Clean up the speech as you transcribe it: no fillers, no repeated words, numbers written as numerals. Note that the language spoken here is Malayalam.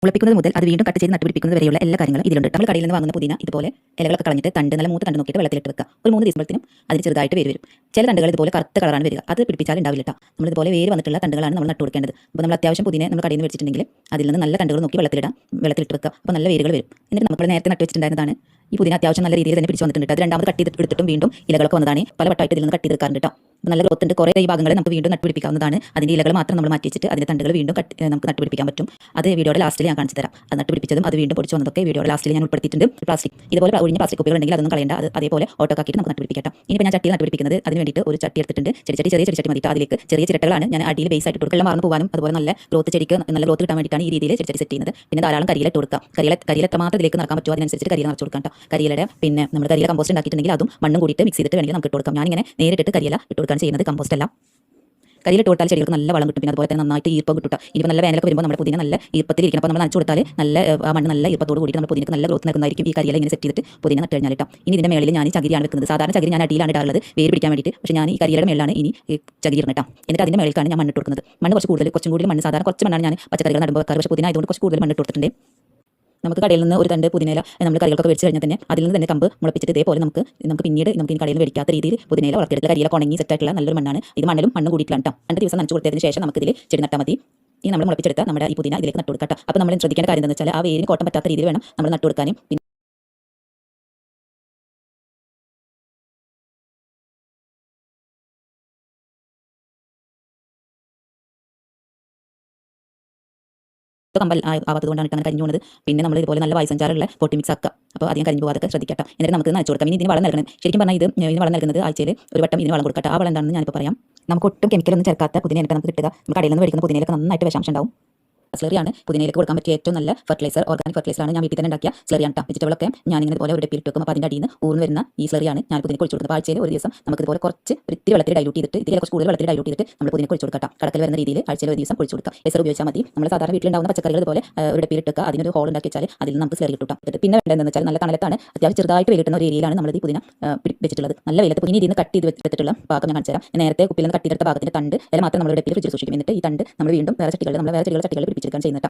മുളപ്പിക്കുന്നത് മുതൽ അത് വീണ്ടും കട്ട് ചെയ്ത് നട്ടുപിടിപ്പിക്കുന്നത് വരെയുള്ള എല്ലാ കാര്യങ്ങളും ഇതിലുണ്ട്. നമ്മൾ കടയിൽ നിന്ന് വാങ്ങുന്ന പുതിന ഇതുപോലെ ഇലകളൊക്കെ കളഞ്ഞിട്ട് നല്ല മൂത്ത തണ്ട് നോക്കിയിട്ട് വെള്ളത്തിലിട്ട് വെക്കുക. ഒരു 3 ദിവസത്തിനും അതിന് ചെറുതായിട്ട് വേര് വരും. ചില തണ്ടുകൾ ഇതുപോലെ കറുത്ത കളറാണ് വരിക. അത് പിടിപ്പിച്ചാൽ ഉണ്ടാവില്ല കേട്ടോ. നമ്മളിതുപോലെ വേര് വന്നിട്ടുള്ള തണ്ടുകളാണ് നമ്മൾ നട്ടു കൊടുക്കേണ്ടത്. അപ്പോൾ നമ്മൾ അത്യാവശ്യം പുതിന നമ്മൾ കടയിൽ നിന്ന് വെച്ചിട്ടുണ്ടെങ്കിൽ അതിൽ നിന്ന് നല്ല തണ്ടുകൾ നോക്കി വെള്ളത്തിലിട്ട് വെക്കുക. അപ്പോൾ നല്ല വേരുകൾ വരും. എന്നിട്ട് നമ്മൾ നേരത്തെ നട്ടു വെച്ചിട്ടുണ്ടായിരുന്നതാണ് ഈ പുതിന അത്യാവശ്യം നല്ല രീതിയിൽ തന്നെ പിടിച്ച് വന്നിട്ടുണ്ട്. അത് രണ്ടാമത് കട്ട് ചെയ്ത് എടുത്തിട്ടും വീണ്ടും ഇലകളൊക്കെ വന്നതാണ്. പല വട്ടമായിട്ട് ഇതിൽ നിന്ന് കട്ട് ചെയ്തെടുക്കാറുണ്ട് കേട്ടോ. നല്ല ഗ്രോത്ത് ഉണ്ട്. കുറേ ഈ ഭാഗങ്ങൾ നമുക്ക് വീണ്ടും നട്ടുപിടിപ്പിക്കാവുന്നതാണ്. അതിൻ്റെ ഇലകൾ മാത്രം നമ്മൾ മാറ്റി വെച്ചിട്ട് അതിൻ്റെ തണ്ടുകൾ വീണ്ടും നമുക്ക് നട്ടുപിടിപ്പിക്കാൻ പറ്റും. അത് വീഡിയോയുടെ ലാസ്റ്റിൽ ഞാൻ കാണിച്ചു തരാം. അത് നട്ടുപിടിപ്പിച്ചതും അത് വീണ്ടും പൊടിച്ച് വന്നതൊക്കെ വീഡിയോയുടെ ലാസ്റ്റിൽ ഞാൻ ഉൾപ്പെടുത്തിയിട്ടുണ്ട്. പ്ലാസ്റ്റിക് ഇതുപോലെ ഒഴിഞ്ഞ പ്ലാസ്റ്റിക് കുപ്പികൾ ഉണ്ടെങ്കിൽ അതൊന്നും കളയണ്ട. അതേപോലെ ഓട്ടോക്കാക്കിയിട്ട് നമുക്ക് നട്ടുപിടിപ്പിക്കാം. ഇനിയിപ്പോൾ ഞാൻ ചട്ടിയിൽ നട്ടുപിടിപ്പിക്കുന്നത് അതിന് വേണ്ടിയിട്ട് ഒരു ചട്ടി എടുത്തിട്ടുണ്ട്. ചെറിയ ചട്ടി മതി. അതിലേക്ക് ചെറിയ ചിരട്ടകളാണ് ഞാൻ അടിയിൽ ബേസ് ആയിട്ട് കൊടുക്കുക. മാർന്നു പോകാനും അതുപോലെ നല്ല ഗ്രോത്ത് ചെടിക്ക് നല്ല ഗ്രോത്ത് കിട്ടാൻ വേണ്ടിയിട്ടാണ് ഈ രീതിയിൽ ചെടി സെറ്റ് ചെയ്യുന്നത്. പിന്നെ ധാരാളം കരിയില ഇട്ട് കൊടുക്കുക. കരിയില എത്രമാത്രം ഇതിലേക്ക് നടക്കാൻ പറ്റുമോ അതിനനുസരിച്ച് കരിയില നിറച്ച് കൊടുക്കാം കേട്ടോ. കരിയിലയുടെ പിന്നെ നമ്മൾ കരിയില കമ്പോസ്റ്റ് ഉണ്ടാക്കിയിട്ടുണ്ടെങ്കിൽ അതും മണ്ണും കൂടിയിട്ട് മിക്സ് ചെയ്തിട്ട് വേണമെങ്കിൽ നമുക്ക് ഇട്ട് കൊടുക്കാം. ഞാനിങ്ങനെ നേരിട്ട് കരിയില ഇട്ട് കൊടുക്കുകയാണ് ചെയ്യുന്നത്. കമ്പോസ്റ്റ് അല്ല. കരിയില ഇട്ട് കൊടുത്താൽ ചെടികൾക്ക് നല്ല വളം കിട്ടും. പിന്നെ അതുപോലെ തന്നെ നന്നായിട്ട് ഈർപ്പം കിട്ടും. ഇനിയിപ്പോൾ നല്ല വേനലൊക്കെ വരുമ്പോൾ നമ്മുടെ പുതിന നല്ല ഈർപ്പത്തിലിരിക്കണം. അപ്പോൾ നമ്മൾ നനച്ചു കൊടുത്താൽ നല്ല ആ മണ്ണ് നല്ല ഈർപ്പത്തോട് കൂടിയിട്ട് നമ്മൾ പുതിനക്ക് നല്ല ഗ്രോത്ത് നൽകുന്നതായിരിക്കും. ഈ കരിയില ഇങ്ങനെ സെറ്റ് ചെയ്തിട്ട് പുതിന നട്ട് കഴിഞ്ഞാൽ കേട്ടോ. ഇനി ഇതിൻ്റെ മേളിൽ ഞാൻ ചകിരിയാണ് വെക്കുന്നത്. സാധാരണ ചകിരി ഞാൻ അടിയിലാണ് ഇടാറുള്ളത് വേര് പിടിക്കാൻ വേണ്ടിയിട്ട്. പക്ഷേ ഞാൻ ഈ കരിയിലയുടെ മേളിലാണ് ഇനി ചകിരി ഇടണം കേട്ടോ. എന്നിട്ട് അതിൻ്റെ മേളിലാണ് ഞാൻ മണ്ണിട്ട് കൊടുക്കുന്നത്. മണ്ണ് കുറച്ചും കൂടുതൽ മണ്ണ് സാധാരണ കുറച്ച് മണ്ണാണ് ഞാൻ പച്ചക്കറികൾ നടുമ്പോൾ വെക്കാറ്. പക്ഷേ പുതിന ആയതുകൊണ്ട് കുറച്ച് കൂടുതൽ മണ്ണിട്ട് കൊടുത്തിട്ടുണ്ട്. നമുക്ക് കടയിൽ നിന്ന് ഒരു തണ്ട് പുതിനയില നമ്മൾ കറികൾക്കൊക്കെ വെച്ച് കഴിഞ്ഞാൽ തന്നെ അതിൽ നിന്ന് തന്നെ കമ്പ് മുളപ്പിച്ചിട്ട് ഇതേപോലെ നമുക്ക് പിന്നീട് നമുക്ക് ഈ കടയിൽ നിന്ന് മേടിക്കാത്ത രീതിയിൽ പുതിനയില വളർത്തിയെടുക്കുക. കരിയില ഉണങ്ങി സെറ്റായിട്ടുള്ള നല്ലൊരു മണ്ണാണ് ഇത്. മണ്ണും കൂടിയിട്ടാണ് കേട്ടോ. 2 ദിവസം നനച്ചു കൊടുത്തതിന് ശേഷം നമുക്ക് ഇതിൽ ചെടി നട്ടാൽ മതി. ഈ നമ്മൾ മുളപ്പിച്ചെടുത്ത നമ്മുടെ ഈ പുതിന ഇതിലേക്ക് നട്ടു കൊടുക്കാം. അപ്പോൾ നമ്മൾ ശ്രദ്ധിക്കേണ്ട കാര്യം എന്താണെന്ന് വെച്ചാൽ ആ വേരിന് കോട്ടം പറ്റാത്ത രീതിയിൽ വേണം നമ്മൾ നട്ടു കൊടുക്കാനും. കമ്പൽ ആവാത്തതുകൊണ്ടാണ് അങ്ങനെ കരിഞ്ഞു പോകുന്നത്. പിന്നെ നമ്മൾ ഇതുപോലെ നല്ല വായുസഞ്ചാരമുള്ള പൊട്ടി മിക്സ് ആക്കുക. അപ്പോൾ അധികം കരിഞ്ഞു പോകാതൊക്കെ ശ്രദ്ധിക്കട്ടോ. എന്നിട്ട് നമുക്ക് നനച്ചു കൊടുക്കാം. ഇനി ഇതിന് വളം നൽകണം. ശരിക്കും പറഞ്ഞാൽ ഇതിന് വളം നൽകുന്നത് ആഴ്ചയിൽ ഒരു വട്ടം ഇതിന് വളം കൊടുക്കട്ടെ. ആ വളം എന്താണെന്ന് ഞാനിപ്പോൾ പറയാം. നമുക്ക് ഒട്ടും കെമിക്കലൊന്നും ചേർക്കാത്ത പുതിനയിലൊക്കെ നമുക്ക് കിട്ടുക. നമുക്ക് കടയിൽ നിന്ന് മേടിക്കുന്ന പുതിനയിലൊക്കെ നന്നായിട്ട് വിഷാംശം ഉണ്ടാവും. സ്ലറിയാണ് പുതിനയിലേക്ക് കൊടുക്കാൻ പറ്റിയ ഏറ്റവും നല്ല ഫെർട്ടിലൈസർ. ഓർഗാനിക് ഫെർട്ടിലൈസറാണ്. ഞാൻ വീട്ടിൽ തന്നെ ഉണ്ടാക്കിയ സ്ലറിയാണ് കേട്ടോ. വെജിറ്റബിളൊക്കെ ഞാനിങ്ങനെ ഇതുപോലെ ഒരു ഡപ്പിയിൽ ഇട്ട് വെക്കും. അപ്പോൾ അതിൻ്റെ അടിയിൽ നിന്ന് ഊർന്ന് വരുന്ന ഈ സ്ലറിയാണ് ഞാൻ പുതിനയ്ക്ക് ഒഴിച്ചു കൊടുക്കുന്നത്. ആഴ്ചയിൽ ഒരു ദിവസം നമുക്ക് ഇതുപോലെ കുറച്ച് ഇത്തിരി വെള്ളത്തിൽ ഡൈലൂട്ട് ചെയ്തിട്ട് കുറച്ച് കൂടുതൽ വെള്ളത്തിൽ ഡൈലൂട്ട് ചെയ്തിട്ട് നമ്മൾ പുതിനയ്ക്ക് ഒഴിച്ചു കൊടുക്കാം. കടക്കൽ വരുന്ന രീതിയിൽ ആഴ്ചയിൽ ഒരു ദിവസം ഒഴിച്ചു കൊടുക്കാം. ലെസർ ഉപയോഗിച്ചാൽ മതി. നമ്മൾ സാധാരണ വീട്ടിലുണ്ടാവുന്ന പച്ചക്കറികൾ ഇതുപോലെ ഒരു ഡപ്പിയിൽ ഇട്ട് അതിനൊരു ഹോൾ ഉണ്ടാക്കി വെച്ചാൽ അതിൽ നമുക്ക് സ്ലറി കിട്ടും. പിന്നെ വേണ്ടതെന്ന് വെച്ചാൽ നല്ല തണലത്താണ് അത്യാവശ്യം ചെറുതായിട്ട് വെയിലിട്ടുന്ന ഒരു ഏരിയയിലാണ് നമ്മൾ ഈ പുതിന വെച്ചിട്ടുള്ളത്. നല്ല വെയിലത്ത് പുതിന ഇതിന് കട്ട് ചെയ്ത് വെച്ചിട്ടുള്ള ഭാഗം ഞാൻ കാണിച്ചു തരാം. നേരത്തെ കുപ്പിയിൽ നിന്ന് കട്ട് ചെയ്തെടുത്ത ഭാഗത്തിന്റെ തണ്ട് അതിൽ മാത്രം നമ്മൾ ഡപ്പിയിൽ ഫ്രിഡ്ജിൽ സൂക്ഷിക്കും. എന്നിട്ട് ഈ തണ്ട് നമ്മൾ വീണ്ടും വേറെ ചെടികളിൽ പിടിപ്പിച്ചെടുക്കാൻ ചെയ്യുന്നത്.